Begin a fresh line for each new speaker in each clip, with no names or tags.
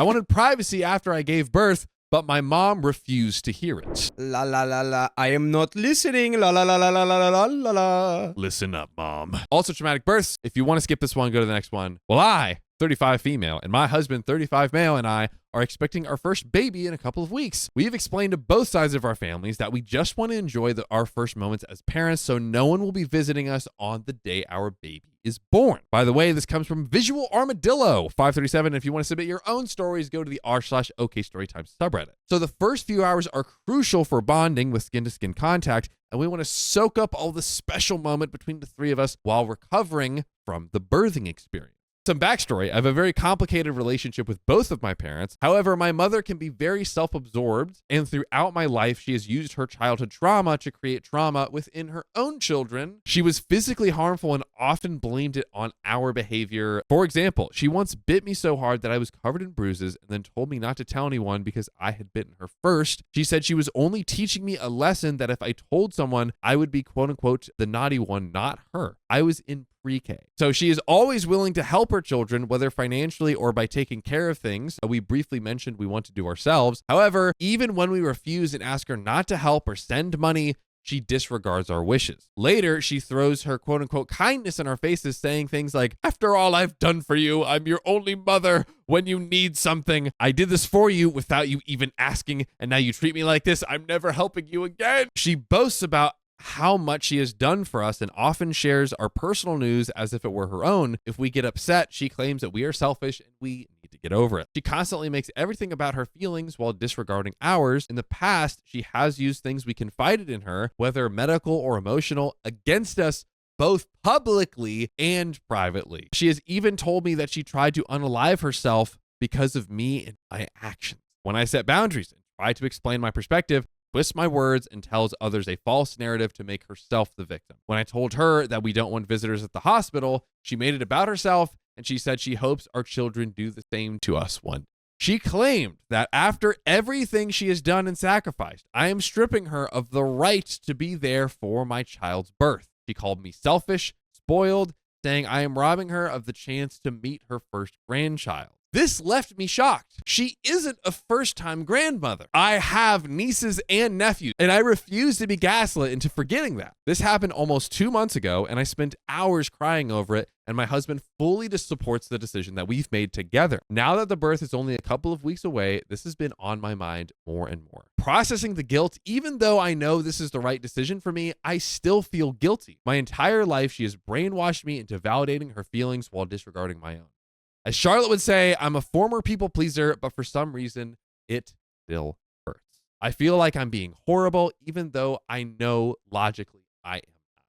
I wanted privacy after I gave birth, but my mom refused to hear it.
La la la la, I am not listening. La la la la la la la la la.
Listen up, mom. Also traumatic births. If you want to skip this one, go to the next one. Well, I, 35 female, and my husband, 35 male, and I are expecting our first baby in a couple of weeks. We've explained to both sides of our families that we just want to enjoy our first moments as parents, so no one will be visiting us on the day our baby is born. By the way, this comes from Visual Armadillo 537. If you want to submit your own stories, go to the r/OK Storytime subreddit. So the first few hours are crucial for bonding with skin-to-skin contact, and we want to soak up all the special moment between the three of us while recovering from the birthing experience. Some backstory. I have a very complicated relationship with both of my parents. However, my mother can be very self-absorbed, and throughout my life, she has used her childhood trauma to create trauma within her own children. She was physically harmful and often blamed it on our behavior. For example, she once bit me so hard that I was covered in bruises and then told me not to tell anyone because I had bitten her first. She said she was only teaching me a lesson that if I told someone, I would be quote unquote the naughty one, not her. I was in pre-K. So she is always willing to help her children, whether financially or by taking care of things we briefly mentioned we want to do ourselves. However, even when we refuse and ask her not to help or send money, she disregards our wishes. Later, she throws her quote unquote kindness in our faces, saying things like, after all I've done for you, I'm your only mother when you need something. I did this for you without you even asking, and now you treat me like this. I'm never helping you again. She boasts about how much she has done for us and often shares our personal news as if it were her own. If we get upset, she claims that we are selfish and we need to get over it. She constantly makes everything about her feelings while disregarding ours. In the past, she has used things we confided in her, whether medical or emotional, against us both publicly and privately. She has even told me that she tried to unalive herself because of me and my actions. When I set boundaries and try to explain my perspective, twists my words and tells others a false narrative to make herself the victim. When I told her that we don't want visitors at the hospital, she made it about herself, and she said she hopes our children do the same to us one day. She claimed that after everything she has done and sacrificed, I am stripping her of the right to be there for my child's birth. She called me selfish, spoiled, saying I am robbing her of the chance to meet her first grandchild. This left me shocked. She isn't a first-time grandmother. I have nieces and nephews, and I refuse to be gaslit into forgetting that. This happened almost 2 months ago, and I spent hours crying over it, and my husband fully supports the decision that we've made together. Now that the birth is only a couple of weeks away, this has been on my mind more and more. Processing the guilt, even though I know this is the right decision for me, I still feel guilty. My entire life, she has brainwashed me into validating her feelings while disregarding my own. As Charlotte would say, I'm a former people pleaser, but for some reason, it still hurts. I feel like I'm being horrible, even though I know logically I am not.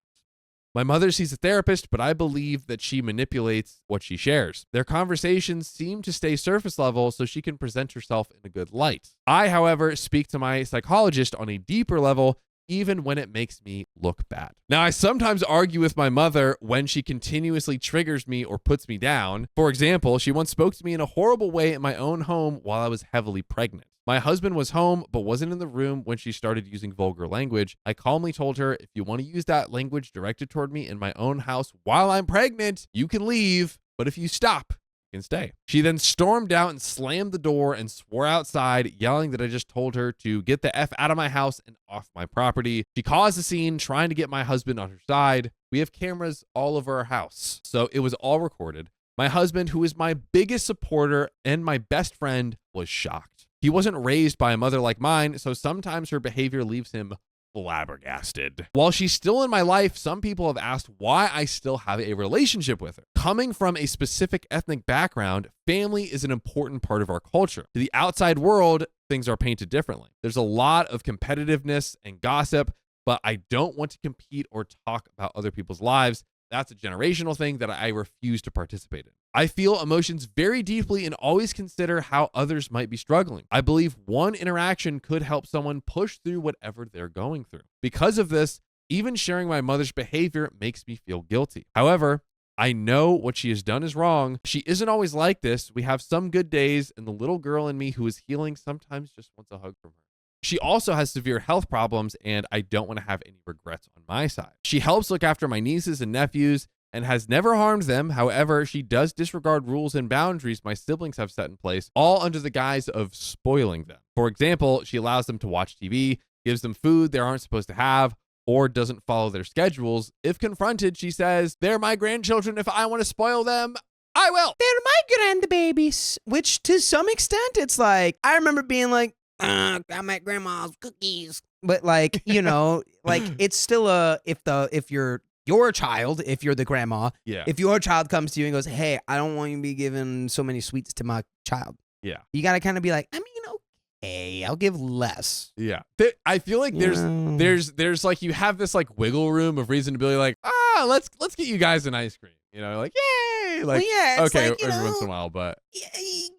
My mother sees a therapist, but I believe that she manipulates what she shares. Their conversations seem to stay surface level so she can present herself in a good light. I, however, speak to my psychologist on a deeper level, even when it makes me look bad. Now, I sometimes argue with my mother when she continuously triggers me or puts me down. For example, she once spoke to me in a horrible way in my own home while I was heavily pregnant. My husband was home, but wasn't in the room when she started using vulgar language. I calmly told her, if you want to use that language directed toward me in my own house while I'm pregnant, you can leave. But if you stop, can stay. She then stormed out and slammed the door and swore outside, yelling that I just told her to get the F out of my house and off my property. She caused a scene trying to get my husband on her side. We have cameras all over our house, so it was all recorded. My husband, who is my biggest supporter and my best friend, was shocked. He wasn't raised by a mother like mine, so sometimes her behavior leaves him flabbergasted. While she's still in my life, some people have asked why I still have a relationship with her. Coming from a specific ethnic background, family is an important part of our culture. To the outside world, things are painted differently. There's a lot of competitiveness and gossip, but I don't want to compete or talk about other people's lives. That's a generational thing that I refuse to participate in. I feel emotions very deeply and always consider how others might be struggling. I believe one interaction could help someone push through whatever they're going through. Because of this, even sharing my mother's behavior makes me feel guilty. However, I know what she has done is wrong. She isn't always like this. We have some good days, and the little girl in me who is healing sometimes just wants a hug from her. She also has severe health problems, and I don't want to have any regrets on my side. She helps look after my nieces and nephews, and has never harmed them. However, she does disregard rules and boundaries my siblings have set in place, all under the guise of spoiling them. For example, she allows them to watch TV, gives them food they aren't supposed to have, or doesn't follow their schedules. If confronted, she says, "They're my grandchildren. If I want to spoil them, I will."
They're my grandbabies. Which, to some extent, it's like, I remember being like, got my grandma's cookies. But like, you know, like it's still if you're your child, if you're the grandma,
Yeah.
if your child comes to you and goes, "Hey, I don't want you to be giving so many sweets to my child."
Yeah.
You got to kind of be like, I mean, okay, I'll give less.
Yeah. I feel like there's like, you have this like wiggle room of reason to be like, let's get you guys an ice cream. You know, like, yay. Like,
well, yeah, it's
okay,
like,
every once in a while, but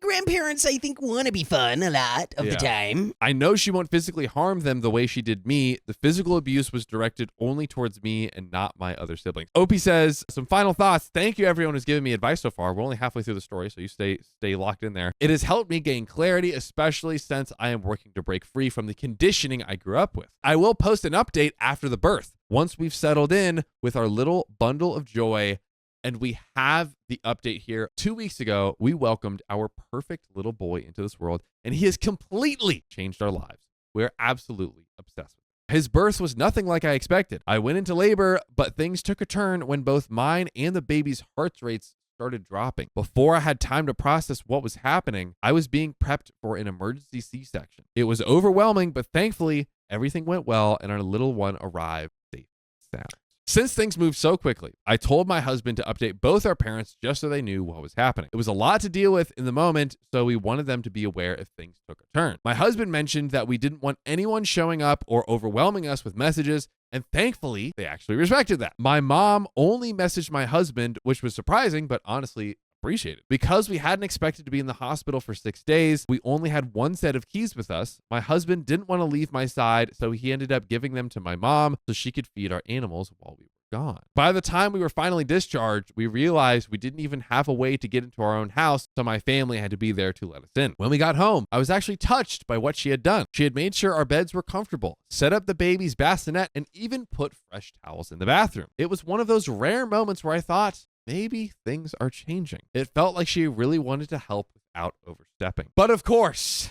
grandparents, I think, want to be fun a lot of the time.
I know she won't physically harm them the way she did me. The physical abuse was directed only towards me and not my other siblings. Opie says, some final thoughts. Thank you, everyone who's given me advice so far. We're only halfway through the story, so you stay locked in there. It has helped me gain clarity, especially since I am working to break free from the conditioning I grew up with. I will post an update after the birth, once we've settled in with our little bundle of joy. And we have the update here. 2 weeks ago, we welcomed our perfect little boy into this world, and he has completely changed our lives. We're absolutely obsessed with him. His birth was nothing like I expected. I went into labor, but things took a turn when both mine and the baby's heart rates started dropping. Before I had time to process what was happening, I was being prepped for an emergency C-section. It was overwhelming, but thankfully, everything went well, and our little one arrived safe and sound. Since things moved so quickly, I told my husband to update both our parents just so they knew what was happening. It was a lot to deal with in the moment, so we wanted them to be aware if things took a turn. My husband mentioned that we didn't want anyone showing up or overwhelming us with messages, and thankfully, they actually respected that. My mom only messaged my husband, which was surprising, but honestly appreciated. Because we hadn't expected to be in the hospital for 6 days, we only had one set of keys with us. My husband didn't want to leave my side, so he ended up giving them to my mom so she could feed our animals while we were gone. By the time we were finally discharged, we realized we didn't even have a way to get into our own house, so my family had to be there to let us in. When we got home, I was actually touched by what she had done. She had made sure our beds were comfortable, set up the baby's bassinet, and even put fresh towels in the bathroom. It was one of those rare moments where I thought, maybe things are changing. It felt like she really wanted to help without overstepping. But of course,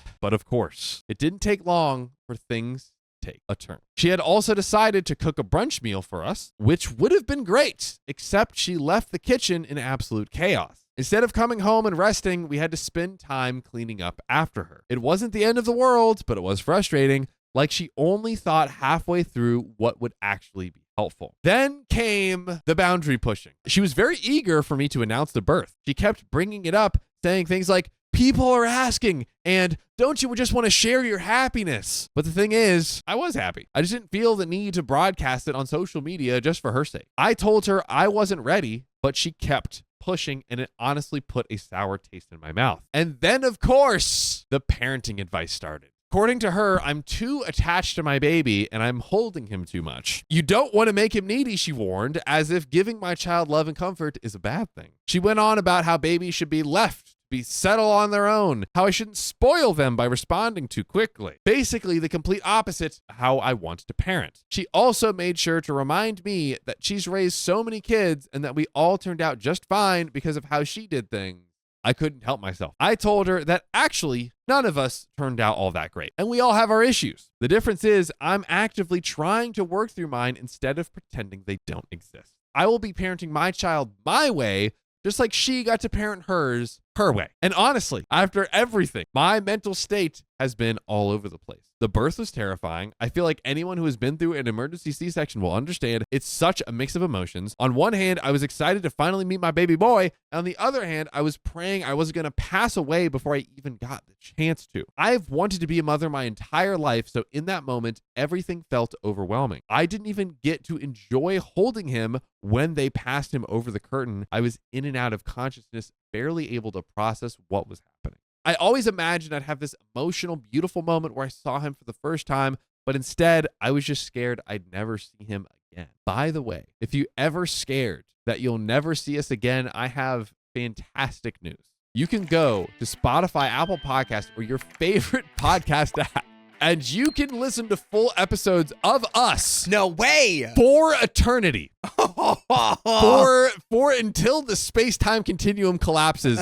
it didn't take long for things to take a turn. She had also decided to cook a brunch meal for us, which would have been great, except she left the kitchen in absolute chaos. Instead of coming home and resting, we had to spend time cleaning up after her. It wasn't the end of the world, but it was frustrating. Like she only thought halfway through what would actually be helpful. Then came the boundary pushing. She was very eager for me to announce the birth. She kept bringing it up, saying things like, "People are asking, and don't you just want to share your happiness?" But the thing is, I was happy. I just didn't feel the need to broadcast it on social media just for her sake. I told her I wasn't ready, but she kept pushing, and it honestly put a sour taste in my mouth. And then, of course, the parenting advice started. According to her, I'm too attached to my baby and I'm holding him too much. You don't want to make him needy, she warned, as if giving my child love and comfort is a bad thing. She went on about how babies should be left to be settle on their own, how I shouldn't spoil them by responding too quickly. Basically, the complete opposite of how I wanted to parent. She also made sure to remind me that she's raised so many kids and that we all turned out just fine because of how she did things. I couldn't help myself. I told her that actually none of us turned out all that great, and we all have our issues. The difference is I'm actively trying to work through mine instead of pretending they don't exist. I will be parenting my child my way, just like she got to parent hers her way. And honestly, after everything, my mental state has been all over the place. The birth was terrifying. I feel like anyone who has been through an emergency C-section will understand it's such a mix of emotions. On one hand, I was excited to finally meet my baby boy. And on the other hand, I was praying I wasn't going to pass away before I even got the chance to. I've wanted to be a mother my entire life, so in that moment, everything felt overwhelming. I didn't even get to enjoy holding him when they passed him over the curtain. I was in and out of consciousness, barely able to process what was happening. I always imagined I'd have this emotional, beautiful moment where I saw him for the first time, but instead, I was just scared I'd never see him again. By the way, if you ever scared that you'll never see us again, I have fantastic news. You can go to Spotify, Apple Podcasts, or your favorite podcast app and you can listen to full episodes of us
No way.
for eternity. For until the space-time continuum collapses.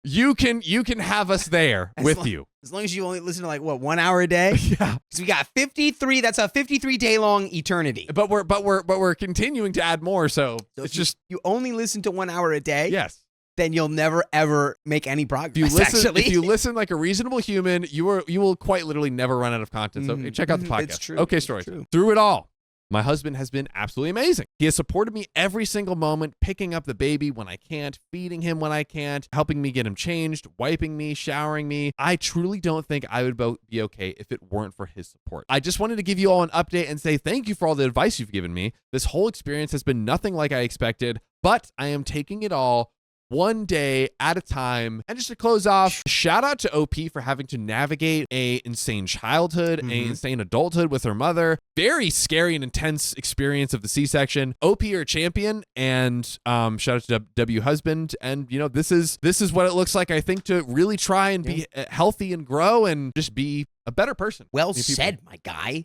You can have us there with you.
As long as you only listen to like what, 1 hour a day?
Yeah.
Because we got 53. That's a 53-day long eternity.
But we're continuing to add more. So it's just
you only listen to 1 hour a day.
yes.
Then you'll never ever make any progress.
If you listen like a reasonable human, you will quite literally never run out of content. So check out the podcast.
It's true.
Okay,
It's
story.
true.
Through it all, my husband has been absolutely amazing. He has supported me every single moment, picking up the baby when I can't, feeding him when I can't, helping me get him changed, wiping me, showering me. I truly don't think I would be okay if it weren't for his support. I just wanted to give you all an update and say thank you for all the advice you've given me. This whole experience has been nothing like I expected, but I am taking it all one day at a time. And just to close off, shout out to OP for having to navigate a insane childhood, a insane adulthood with her mother. Very scary and intense experience of the C-section. OP, you're a champion, and shout out to W husband. And this is what it looks like, I think, to really try and be healthy and grow and just be a better person.
Well said, my guy.